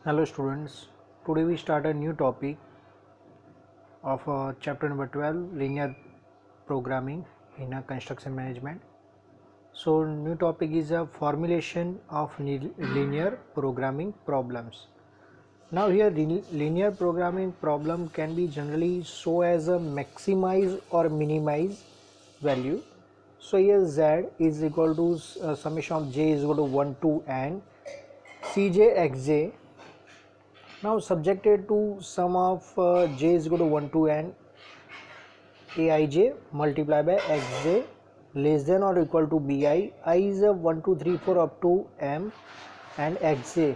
Hello students, today we start a new topic of chapter number 12 linear programming in construction management. So new topic is a formulation of linear programming problems. Now here linear programming problem can be generally shown as a maximize or minimize value. So here z is equal to summation of j is equal to 1 to n cj xj. Now subjected to sum of j is equal to 1 to n aij multiplied by xj less than or equal to bi. I is a 1 2 3 4 up to m and xj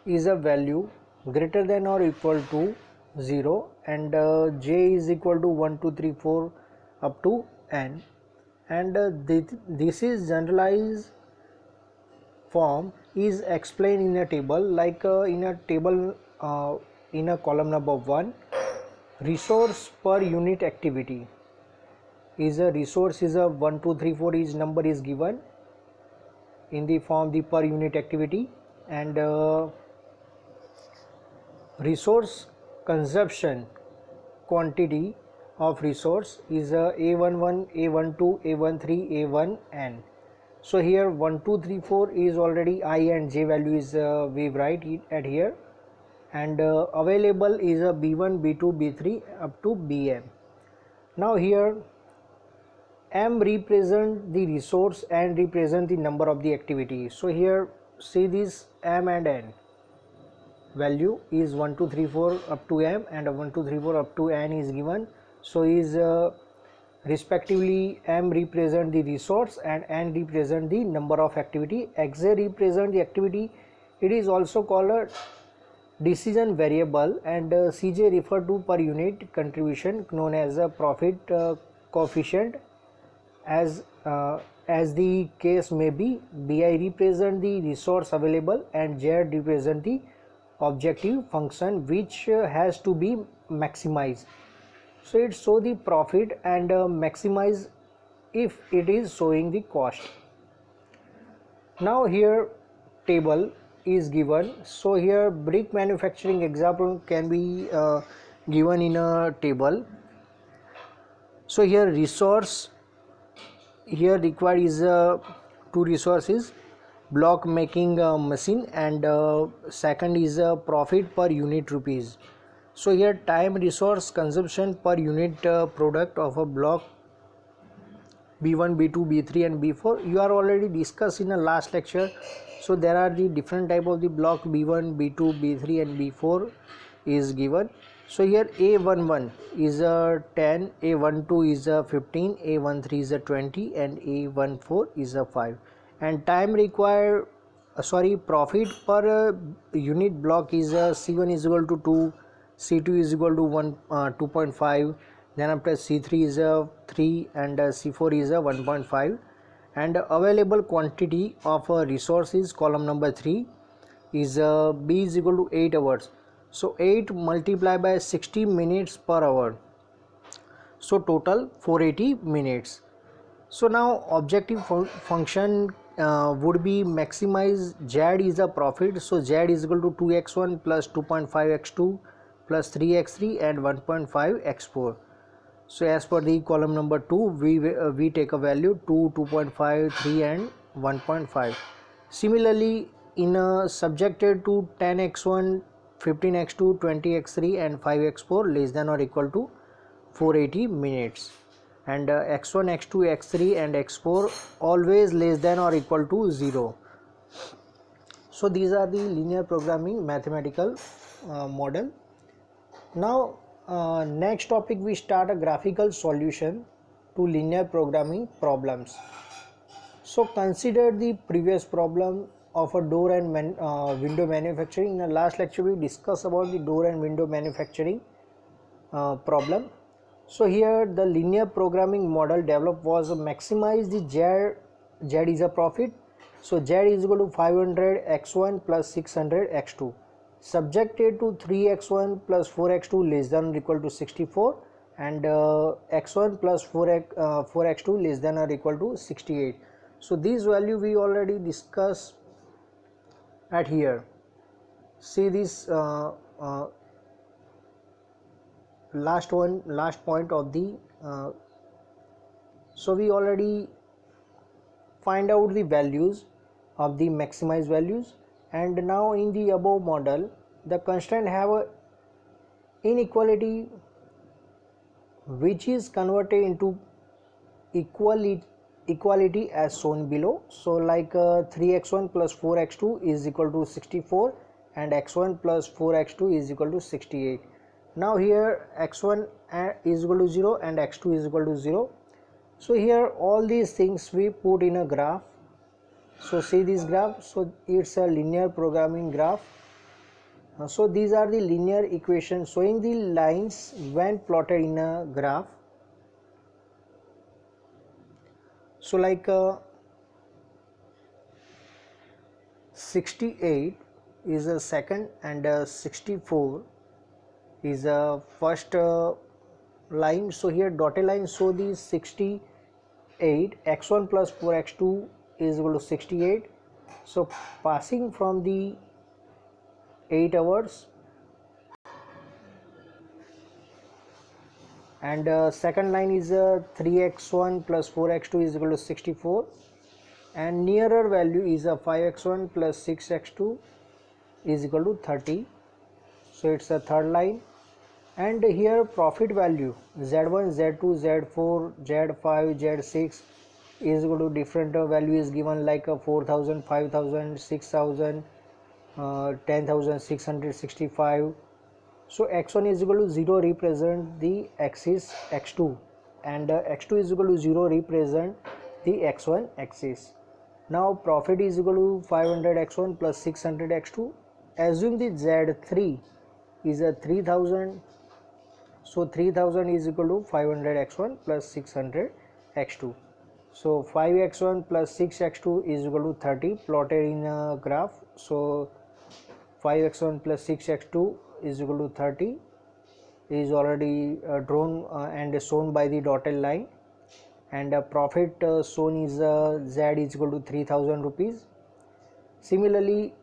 is a value greater than or equal to 0 and j is equal to 1 2 3 4 up to n, and this is generalized form is explained in a table, like in a table in a column number 1 resource per unit activity is a resource is a 1 2 3 4 is number is given in the form the per unit activity, and resource consumption quantity of resource is a11 a12 a13 a1n. So here 1 2 3 4 is already I and j value is we write it at here, and available is a b1 b2 b3 up to bm. Now here m represent the resource and represent the number of the activity. So here see this m and n value is 1 2 3 4 up to m and 1 2 3 4 up to n is given. So is respectively m represent the resource and n represent the number of activity. xj represent the activity. It is also called a decision variable, and cj refer to per unit contribution known as a profit coefficient as the case may be. bi represent the resource available and j represent the objective function which has to be maximized. So it show the profit and maximize if it is showing the cost. Now here table is given. So here brick manufacturing example can be given in a table. So here resource here required is two resources, block making machine, and second is profit per unit rupees. So here time resource consumption per unit product of a block b1 b2 b3 and b4 you are already discussed in the last lecture. So there are the different type of the block b1 b2 b3 and b4 is given. So here a11 is a 10, a12 is a 15, a13 is a 20 and a14 is a 5, and time required profit per unit block is c1 is equal to 2, c2 is equal to 2.5, then after c3 is 3 and c4 is 1.5, and available quantity of resource is column number 3 is b is equal to 8 hours. So 8 multiplied by 60 minutes per hour, so total 480 minutes. So now objective function would be maximize z is a profit. So z is equal to 2x1 plus 2.5x2 plus 3x3 and 1.5x4. So as per the column number 2 we take a value 2, 2.5, 3 and 1.5. Similarly in subjected to 10x1, 15x2, 20x3 and 5x4 less than or equal to 480 minutes, and x1, x2, x3 and x4 always less than or equal to 0. So these are the linear programming mathematical model. Now next topic we start a graphical solution to linear programming problems. So consider the previous problem of a door and window manufacturing. In the last lecture we discussed about the door and window manufacturing problem. So here the linear programming model developed was maximize the z is a profit. So z is equal to 500 x1 plus 600 x2 subjected to 3x1 plus 4x2 less than or equal to 64, and x1 plus 4x2 less than or equal to 68. So this value we already discussed at here. see this last point of the so we already find out the values of the maximized values, and now in the above model the constraint have a inequality which is converted into equality as shown below. So like 3x1 plus 4x2 is equal to 64 and x1 plus 4x2 is equal to 68. Now here x1 is equal to 0 and x2 is equal to 0. So here all these things we put in a graph. So see this graph, so it's a linear programming graph. So these are the linear equations showing the lines when plotted in a graph. So like 68 is a second and 64 is a first line. So here dotted line show the 68, x1 plus 4x2 is equal to 68. So passing from the 8 hours, and second line is 3x1 plus 4x2 is equal to 64, and nearer value is 5x1 plus 6x2 is equal to 30. So it's a third line, and here profit value z1, z2, z4, z5, z6 is equal to different value is given like 4000, 5000, 6000, 10,665. So x1 is equal to 0 represent the axis x2, and x2 is equal to 0 represent the x1 axis. Now profit is equal to 500 x1 plus 600 x2. Assume the z3 is a 3000. So 3000 is equal to 500 x1 plus 600 x2. So 5x1 plus 6x2 is equal to 30 plotted in a graph. So 5x1 plus 6x2 is equal to 30 is already drawn and shown by the dotted line, and profit shown is z is equal to 3000 rupees. Similarly,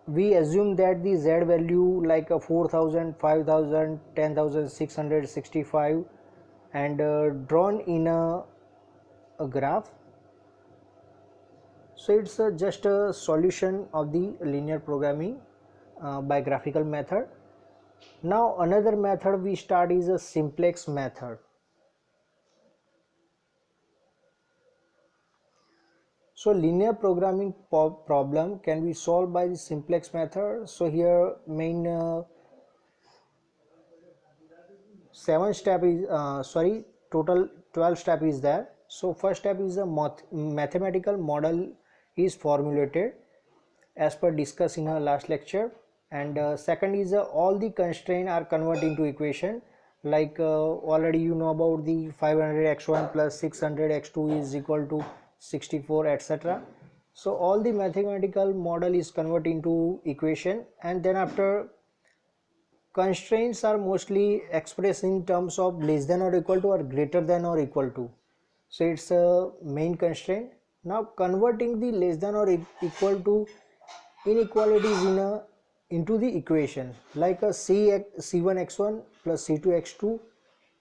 we assume that the z value like 4000, 5000, 10,665 and drawn in a graph. So it's just a solution of the linear programming by graphical method. Now another method we start is a simplex method. So linear programming problem can be solved by the simplex method. So here main 7 step is total 12 step is there. So first step is a mathematical model is formulated as per discussed in our last lecture, and second is all the constraints are converted into equation, like already you know about the 500 x1 plus 600 x2 is equal to 64, etc. So all the mathematical model is converted into equation, and then after constraints are mostly expressed in terms of less than or equal to or greater than or equal to. So it's a main constraint. Now converting the less than or equal to inequalities into the equation, like a c1x1 plus c2x2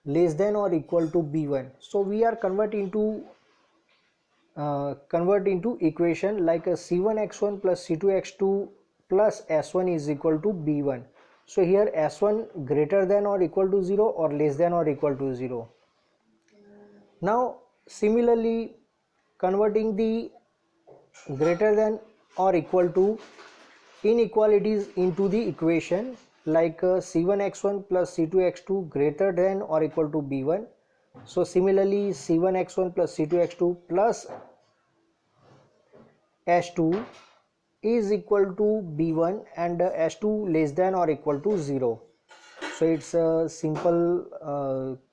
less than or equal to b1. So we are convert into equation like a c1x1 plus c2x2 plus s1 is equal to b1. So here s1 greater than or equal to 0 or less than or equal to 0. Now similarly converting the greater than or equal to inequalities into the equation, like c1x1 plus c2x2 greater than or equal to b1. So similarly c1x1 plus c2x2 plus s2 is equal to b1 and s2 less than or equal to 0. So it's a simple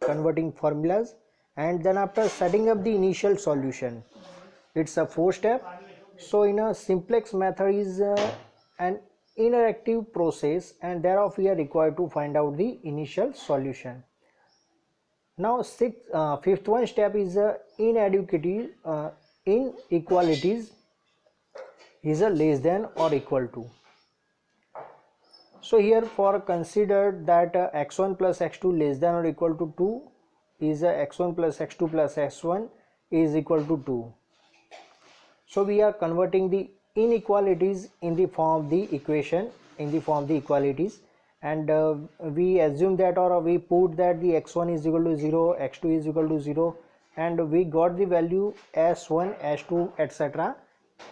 converting formulas, and then after setting up the initial solution, it's a 4 step. So in a simplex method is an interactive process, and thereof we are required to find out the initial solution. Now fifth one step is inequalities is a less than or equal to. So here for consider that x1 plus x2 less than or equal to 2 is x1 plus x2 plus x1 is equal to 2. So we are converting the inequalities in the form of the equation, in the form of the equalities, and we assume that, or we put that the x1 is equal to 0, x2 is equal to 0, and we got the value s1, s2, etc.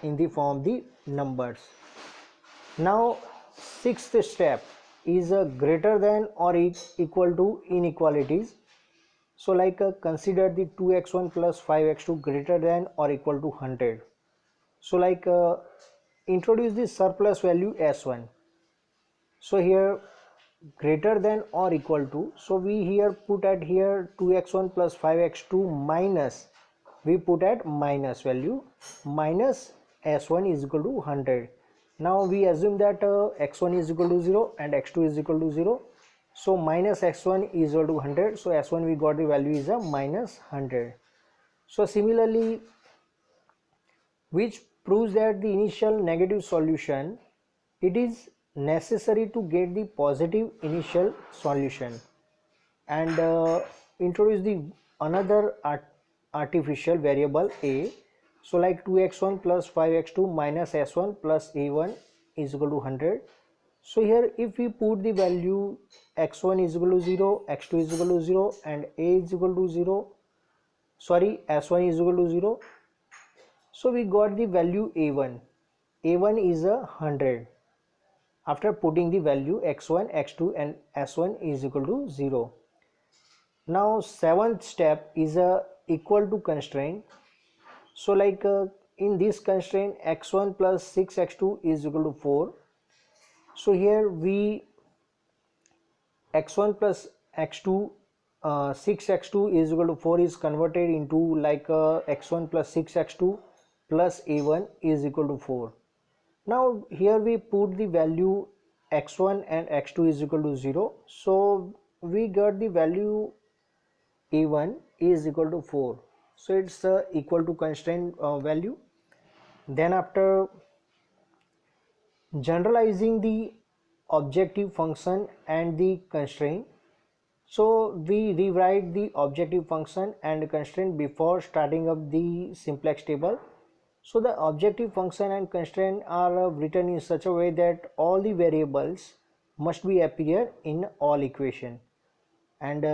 in the form of the numbers. Now sixth step is greater than or equal to inequalities. So like consider the 2x1 plus 5x2 greater than or equal to 100. So like introduce the surplus value s1. So here greater than or equal to, so we here put at here 2x1 plus 5x2 minus, we put at minus value, minus s1 is equal to 100. Now we assume that x1 is equal to 0 and x2 is equal to 0. So minus x1 is equal to 100. So s1 we got the value is a minus 100. So similarly, which proves that the initial negative solution, it is necessary to get the positive initial solution, and introduce the another artificial variable a. So like 2x1 plus 5x2 minus s1 plus a1 is equal to 100. So here if we put the value x1 is equal to 0, x2 is equal to 0, and a is equal to 0, sorry, s1 is equal to 0. So we got the value a1. a1 is 100 after putting the value x1, x2 and s1 is equal to 0. Now seventh step is equal to constraint. So like in this constraint x1 plus 6x2 is equal to 4. So here we x1 plus x2 6x2 is equal to 4 is converted into like x1 plus 6x2 plus a1 is equal to 4. Now here we put the value x1 and x2 is equal to 0. So we got the value a1 is equal to 4. So it's equal to constraint value. Then after generalizing the objective function and the constraint, so we rewrite the objective function and constraint before starting up the simplex table. So the objective function and constraint are written in such a way that all the variables must be appear in all equation. And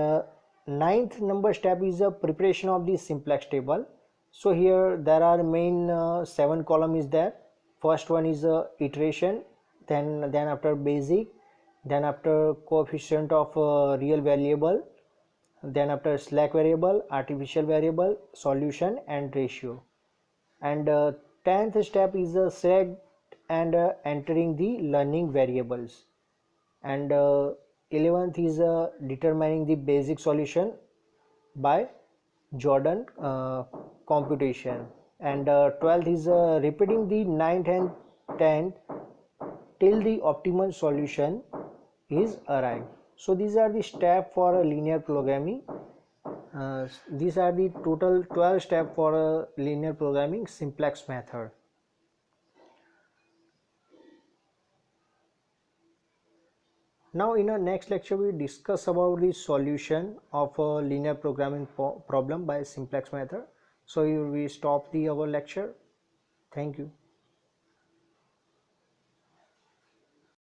ninth number step is the preparation of the simplex table. So here there are main 7 column is there. First one is iteration, then after basic, then after coefficient of real variable, then after slack variable, artificial variable, solution and ratio. And 10th step is select and entering the learning variables. And 11th is determining the basic solution by Jordan computation. And 12th is repeating the 9th and 10th till the optimal solution is arrived. So these are the steps for linear programming. These are the total 12 steps for linear programming simplex method. Now in our next lecture we discuss about the solution of a linear programming problem by simplex method. So we stop our lecture. Thank you.